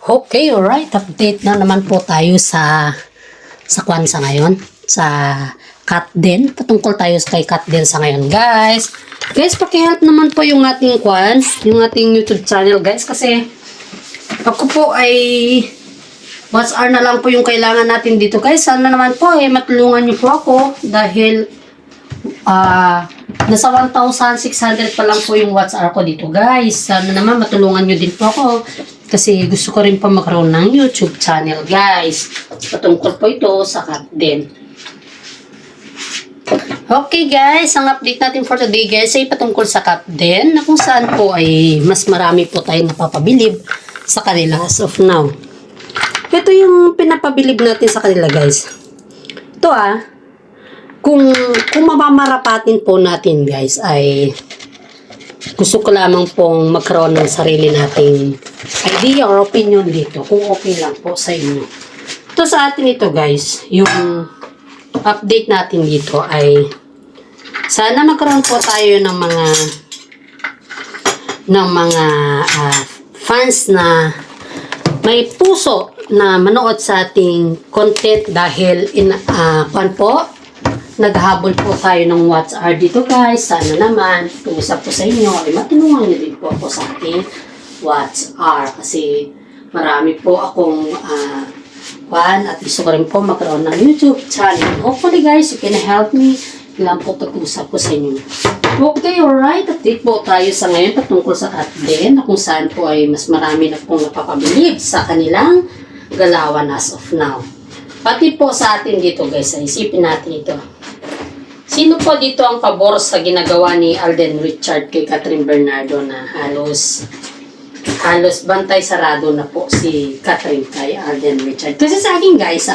Okay, alright. Update na naman po tayo sa Kwanza ngayon. Sa Katden. Patungkol tayo kay Katden sa ngayon, guys. Guys, paki-help naman po yung ating yung ating YouTube channel, guys. Kasi ako po ay WhatsApp na lang po yung kailangan natin dito, guys. Sana naman po matulungan niyo po ako dahil nasa 1,600 pa lang po yung WhatsApp ko dito, guys. Sana naman matulungan niyo din po ako. Kasi gusto ko rin pa magkaroon ng YouTube channel, guys. Patungkol po ito sa Katden. Okay, guys. Ang update natin for today, guys, ay patungkol sa Katden na kung saan po ay mas marami po tayong napapabilib sa kanila as of now. Ito yung pinapabilib natin sa kanila, guys. Ito kung mamamarapatin po natin, guys, ay gusto ko lamang pong magkaroon ng sarili nating idea or opinion dito, kung okay lang po sa inyo. Ito sa atin ito, guys, yung update natin dito ay sana magkaroon po tayo ng mga fans na may puso na manood sa ating content dahil naghahabol po tayo ng WhatsApp dito, guys. Sana naman, tuusap po sa inyo, ay matulungan niyo din po ako sa ating WhatsApp. Kasi marami po akong at gusto ko rin po magkaroon ng YouTube channel. Hopefully, guys, you can help me. Ilan po pag-usap ko sa inyo. Okay, alright. Update po tayo sa ngayon patungkol sa Katden na kung saan po ay mas marami na pong napapabilib sa kanilang galawan as of now. Pati po sa atin dito, guys, isipin natin ito. Sino po dito ang pabor sa ginagawa ni Alden Richard kay Catherine Bernardo na halos bantay sarado na po si Catherine kay Alden Richard? Kasi sa akin, guys,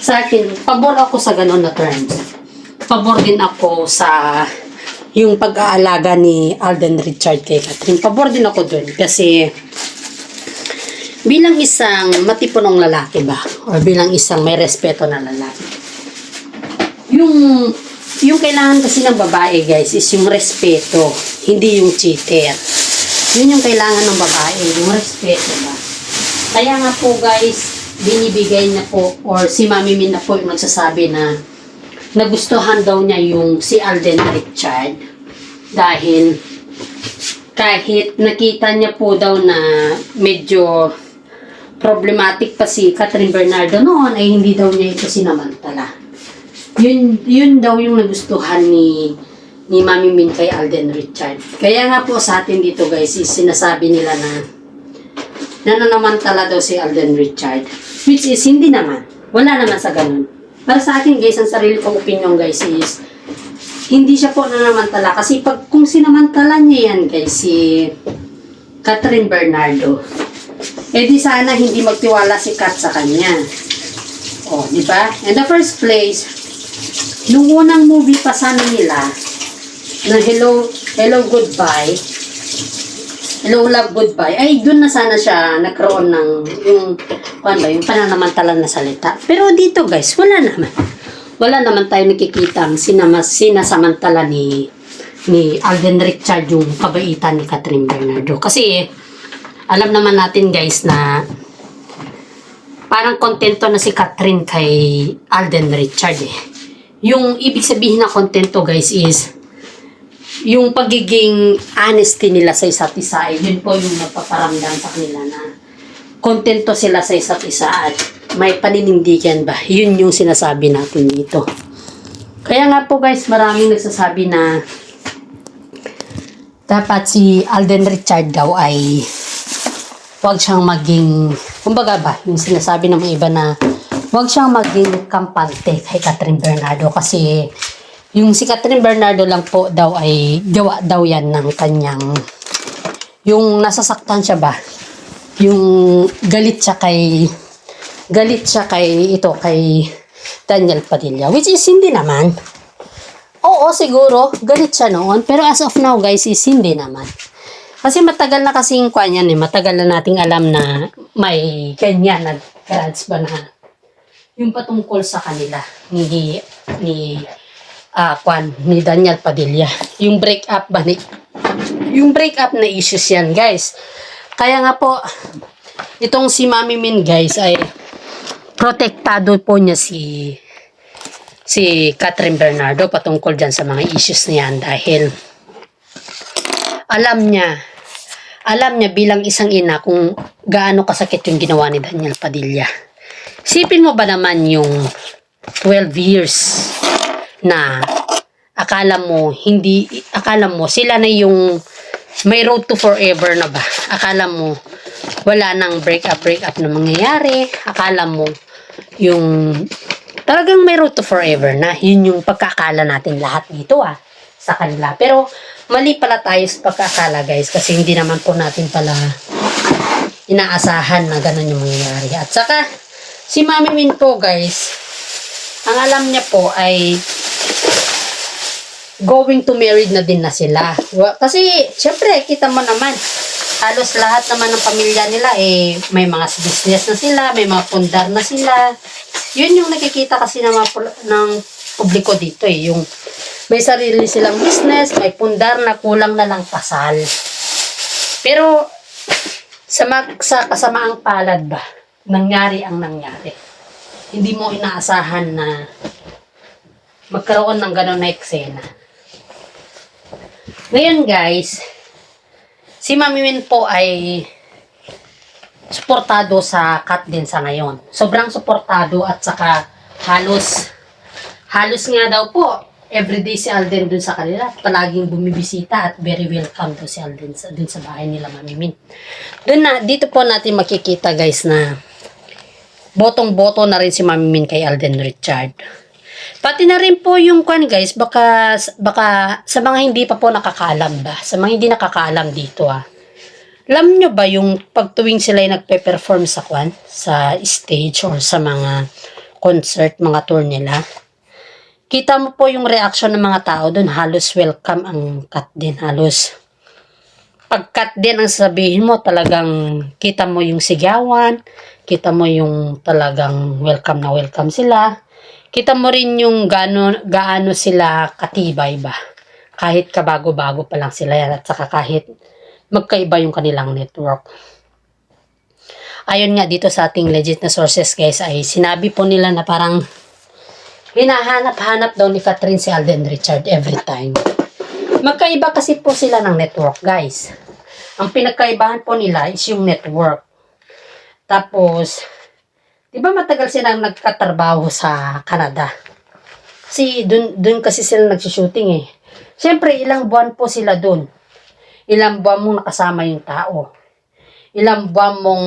sa akin, pabor ako sa ganun na terms. Pabor din ako sa yung pag-aalaga ni Alden Richard kay Catherine. Pabor din ako dun kasi bilang isang matipunong lalaki ba? O bilang isang may respeto na lalaki. Yung kailangan kasi ng babae, guys, is yung respeto, hindi yung cheater. Yun yung kailangan ng babae, yung respeto ba? Kaya nga po, guys, binibigay na po, or si Mami Min na po yung nagsasabi na nagustuhan daw niya yung si Alden Richard dahil kahit nakita niya po daw na medyo problematic pa si Catherine Bernardo noon, ay hindi daw niya ito sinamantala. Yun daw yung nagustuhan ni Mami Min kay Alden Richard. Kaya nga po sa atin dito, guys, sinasabi nila na nananamantala daw si Alden Richard. Which is, hindi naman. Wala naman sa ganun. Para sa akin, guys, ang sarili kong opinion, guys, is hindi siya po nanamantala. Kasi kung sinamantala niya yan, guys, si Catherine Bernardo, di sana hindi magtiwala si Kat sa kanya. Di ba? In the first place, nung unang movie pa sana nila, na Hello, Goodbye, Hello, Love, Goodbye, ay doon na sana siya nagkaroon ng yung pananamantalan na salita. Pero dito, guys, wala naman. Wala naman tayo nakikita ang sinasamantala ni Alden Richard yung kabaitan ni Catherine Bernardo. Kasi alam naman natin, guys, na parang kontento na si Catherine kay Alden Richard Yung ibig sabihin na kontento, guys, is yung pagiging honesty nila sa isa't isa, yun po yung napaparamdam sa kanila na kontento sila sa isa't isa at may paninindigan ba. Yun yung sinasabi natin dito. Kaya nga po, guys, maraming nagsasabi na dapat si Alden Richard daw ay huwag siyang maging, kumbaga ba, yung sinasabi ng mga iba na huwag siyang maging kampante kay Catherine Bernardo kasi yung si Catherine Bernardo lang po daw ay gawa daw yan ng kanyang, yung nasasaktan siya ba, yung galit siya kay Daniel Padilla, which is hindi naman. Oo, siguro galit siya noon, pero as of now, guys, is hindi naman. Kasi matagal na kasing yan matagal na nating alam na may ganyan na grudge ba na yung patungkol sa kanila ni Daniel Padilla. Yung breakup ba yung breakup na issues yan, guys. Kaya nga po, Itong si Mami Min guys ay protektado po niya si Catherine Bernardo patungkol dyan sa mga issues niyan dahil alam niya bilang isang ina kung gaano kasakit yung ginawa ni Daniel Padilla. Isipin mo ba naman yung 12 years na akala mo sila na yung may road to forever na ba? Akala mo wala nang break up na mangyayari. Akala mo yung talagang may road to forever na. Yun yung pagkakala natin lahat dito sa kanila. Pero mali pala tayo sa pagkakala guys kasi hindi naman po natin pala inaasahan na ganun yung mangyayari. At saka si Mami Min po guys, ang alam niya po ay going to married na din na sila. Kasi syempre kita mo naman halos lahat naman ng pamilya nila may mga business na sila, may mga pundar na sila. Yun yung nakikita kasi ng publiko dito yung may sarili silang business, may pundar na kulang na lang kasal. Pero sa kasamaang palad ba, nangyari ang nangyari. Hindi mo inaasahan na magkaroon ng gano'n na eksena. Ngayon guys, si Mami Min po ay suportado sa cut din sa ngayon. Sobrang suportado at saka halos nga daw po everyday si Alden dun sa kanila. Palaging bumibisita at very welcome daw si Alden dun sa bahay nila Mami Min. Dito po natin makikita guys na botong-boto na rin si Mami Min kay Alden Richard. Pati na rin po yung guys, baka sa mga hindi pa po nakakaalam ba, sa mga hindi nakakaalam dito alam nyo ba yung pagtuwing sila ay nagpe-perform sa stage or sa mga concert, mga tour nila, kita mo po yung reaction ng mga tao doon, halos welcome ang cut din, halos pag cut din ang sabihin mo, talagang kita mo yung sigawan, kita mo yung talagang welcome na welcome sila. Kita mo rin yung gaano sila katibay ba. Kahit kabago-bago pa lang sila yan at saka kahit magkaiba yung kanilang network. Ayon nga dito sa ating legit na sources guys ay sinabi po nila na parang hinahanap-hanap daw ni Catherine si Alden Richard every time. Magkaiba kasi po sila ng network guys. Ang pinagkaibahan po nila is yung network. Tapos diba matagal silang nagkatrabaho sa Canada? Kasi dun kasi sila nagsushooting Siyempre, ilang buwan po sila dun. Ilang buwan mong nakasama yung tao. Ilang buwan mong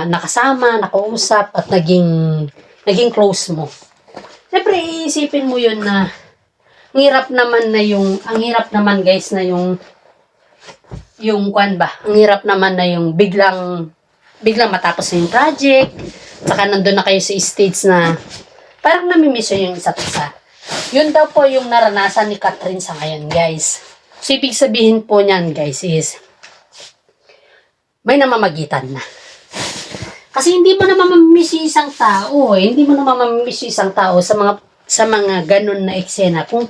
nakasama, nakausap, at naging close mo. Siyempre, iisipin mo yun na ang hirap naman guys na yung ang hirap naman na yung biglang matapos na yung project, saka nandun na kayo sa stage na parang namimiss yung isa't isa. Yun daw po yung naranasan ni Catherine sa ngayon, guys. So, ibig sabihin po niyan, guys, is may namamagitan na. Kasi hindi mo na mamamiss yung isang tao, Hindi mo na mamamiss yung isang tao sa mga ganun na eksena kung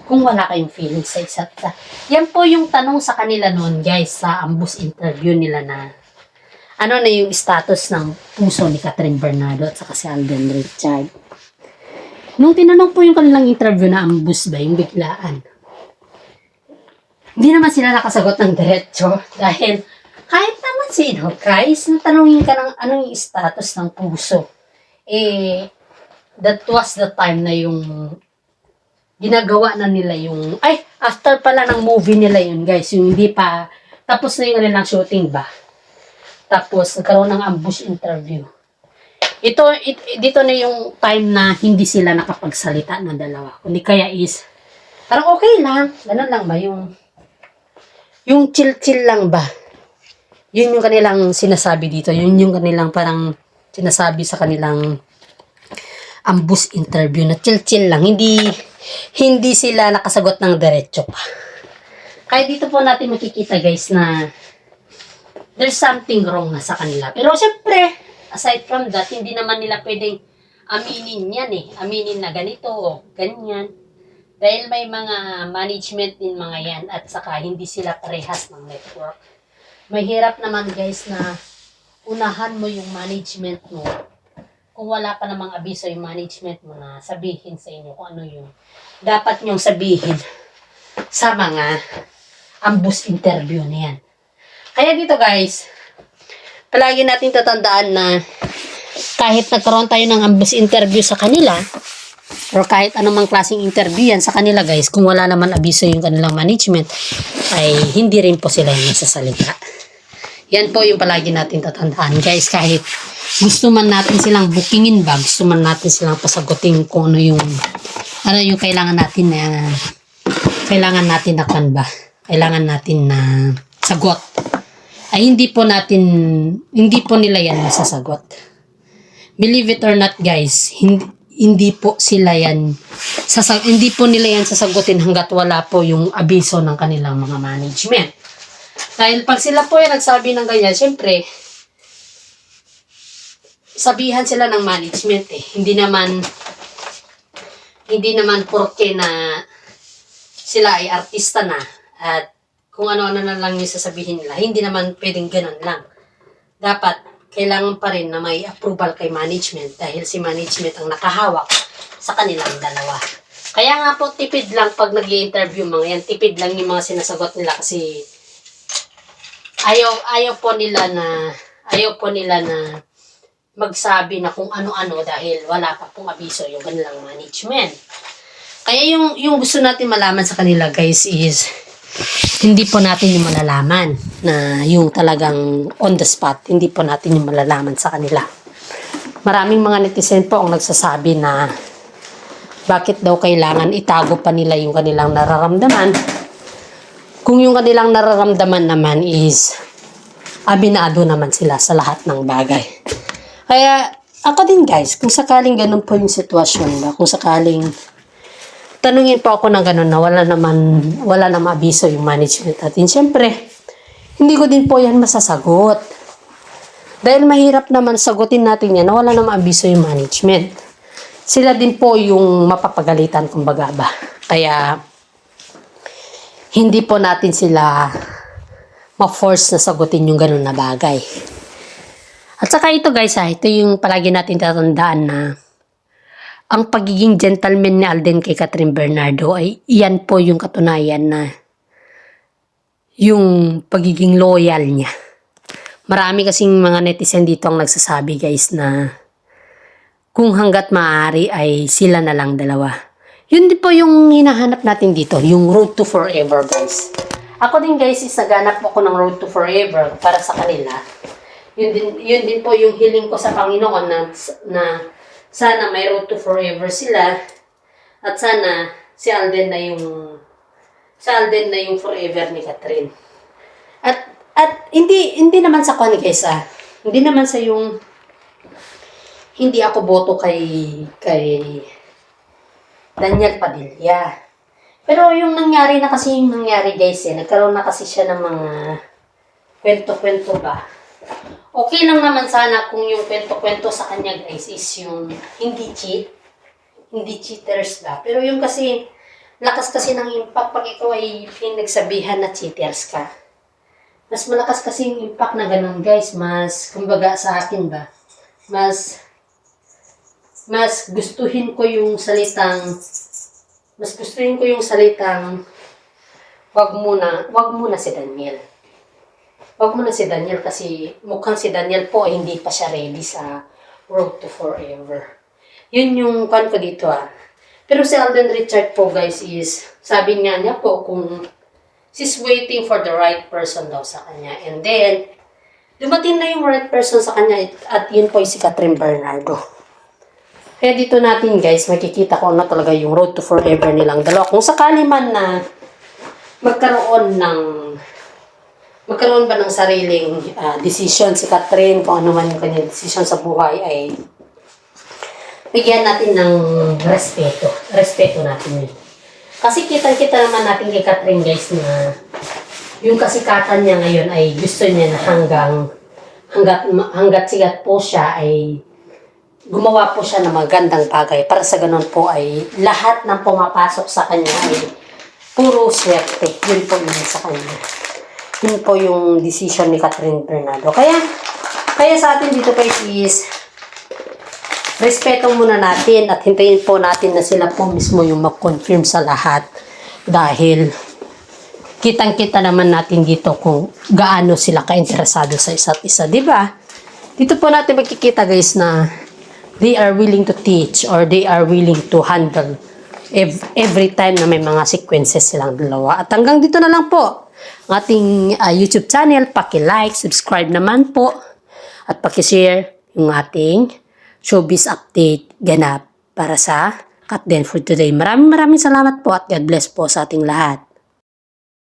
wala kayong feelings sa isa't isa. Yan po yung tanong sa kanila noon, guys, sa ambush interview nila na ano na yung status ng puso ni Catherine Bernardo at saka si Alden Richard. Nung tinanong po yung kanilang interview na ambush ba, yung biglaan, hindi naman sila nakasagot ng diretso dahil kahit naman sino, guys, natanongin ka ng anong yung status ng puso. That was the time na yung ginagawa na nila yung, after pala ng movie nila yun, guys, yung hindi pa, tapos na yung kanilang shooting ba? Tapos, nagkaroon ng ambush interview. Dito na yung time na hindi sila nakapagsalita na dalawa. Kundi kaya is, parang okay lang. Ganun lang ba? Yung chill-chill lang ba? Yun yung kanilang sinasabi dito. Yun yung kanilang parang sinasabi sa kanilang ambush interview na chill-chill lang. Hindi sila nakasagot ng diretso pa. Kaya dito po natin makikita guys na there's something wrong na sa kanila. Pero syempre, aside from that, hindi naman nila pwedeng aminin yan Aminin na ganito o ganyan. Dahil may mga management din mga yan at saka hindi sila parehas ng network. Mahirap naman guys na unahan mo yung management mo. Kung wala pa namang abiso yung management mo na sabihin sa inyo kung ano yung dapat nyong sabihin sa mga ambush interview na yan. Kaya dito guys, palagi natin tatandaan na kahit nagkaroon tayo ng ambush interview sa kanila, or kahit anumang klaseng interview yan sa kanila guys, kung wala naman abiso yung kanilang management, ay hindi rin po sila yung nagsasalita. Yan po yung palagi natin tatandaan guys, kahit gusto man natin silang bookingin ba, gusto man natin silang pasagutin kung ano yung kailangan natin na kan ba, kailangan natin na sagot, ay hindi po nila yan masasagot. Believe it or not guys, hindi po nila yan sasagutin hanggat wala po yung abiso ng kanilang mga management. Dahil pag sila po yung nagsabi ng ganyan, syempre, sabihan sila ng management eh. Hindi naman porke na sila ay artista na at kung ano-ano na lang yung sasabihin nila. Hindi naman pwedeng ganun lang. Dapat, kailangan pa rin na may approval kay management dahil si management ang nakahawak sa kanilang dalawa. Kaya nga po, tipid lang pag nag-i-interview mga yan. Tipid lang yung mga sinasagot nila kasi ayaw po nila na magsabi na kung ano-ano dahil wala pa pong abiso yung kanilang management. Kaya yung gusto natin malaman sa kanila guys is hindi po natin yung malalaman na yung talagang on the spot. Hindi po natin yung malalaman sa kanila. Maraming mga netizen po ang nagsasabi na bakit daw kailangan itago pa nila yung kanilang nararamdaman kung yung kanilang nararamdaman naman is aminado naman sila sa lahat ng bagay. Kaya ako din guys, kung sakaling ganun po yung sitwasyon ba, kung sakaling tanungin po ako ng ganun na wala naman abiso yung management natin, syempre hindi ko din po yan masasagot. Dahil mahirap naman sagutin natin yan na wala naman abiso yung management. Sila din po yung mapapagalitan kumbaga ba. Kaya hindi po natin sila ma-force na sagutin yung ganun na bagay. At saka ito guys, ito yung palagi natin tatandaan na ang pagiging gentleman ni Alden kay Catherine Bernardo ay iyan po yung katunayan na yung pagiging loyal niya. Marami kasing mga netizen dito ang nagsasabi guys na kung hanggat maaari ay sila na lang dalawa. Yun din po yung hinahanap natin dito, yung road to forever guys. Ako din guys, is naghanap ako ng road to forever para sa kanila. Yun din po yung hiling ko sa Panginoon na sana may road to forever sila at sana si Alden na yung forever ni Catherine. At hindi naman sa kanya guys hindi naman sa yung hindi ako boto kay Daniel Padilla. Pero yung nangyari guys nagkaroon na kasi siya ng mga kwento-kwento ba. Okay lang naman sana kung yung kwento-kwento sa kanya guys is yung hindi cheaters ba. Pero yung kasi, lakas kasi ng impact pag ikaw ay pinagsabihan na cheaters ka. Mas malakas kasi yung impact na ganun guys. Mas, kumbaga sa akin ba, mas gustuhin ko yung salitang wag muna si Daniel. Wag muna si Daniel kasi mukhang si Daniel po hindi pa siya ready sa road to forever. Yun yung kan ko dito Pero si Alden Richard po guys is, sabi nga niya po kung she's waiting for the right person daw sa kanya. And then, dumating na yung right person sa kanya at yun po yung si Catherine Bernardo. Kaya dito natin guys, makikita ko na talaga yung road to forever nilang dalawa. Kung sakali man na magkaroon ba ng sariling decision si Catherine, kung ano man yung kanyang decision sa buhay, ay bigyan natin ng respeto. Respeto natin yun. Kasi kita naman natin kay Catherine guys na yung kasikatan niya ngayon ay gusto niya na hanggat sikat po siya ay gumawa po siya ng magandang bagay para sa ganun po ay lahat ng pumapasok sa kanya ay puro swerte. Yun po yun sa kanya. Yun po yung decision ni Catherine Bernardo. Kaya Kaya sa atin dito guys is respeto muna natin at hintayin po natin na sila po mismo yung mag-confirm sa lahat. Dahil kitang-kita naman natin dito kung gaano sila ka-interesado sa isa't isa, di ba? Dito po natin makikita guys na they are willing to teach or they are willing to handle every time na may mga sequences silang dalawa. At hanggang dito na lang po ang ating YouTube channel. Paki-like, subscribe naman po at paki-share yung ating showbiz update ganap para sa Cut Den for today. Maraming salamat po at God bless po sa ating lahat.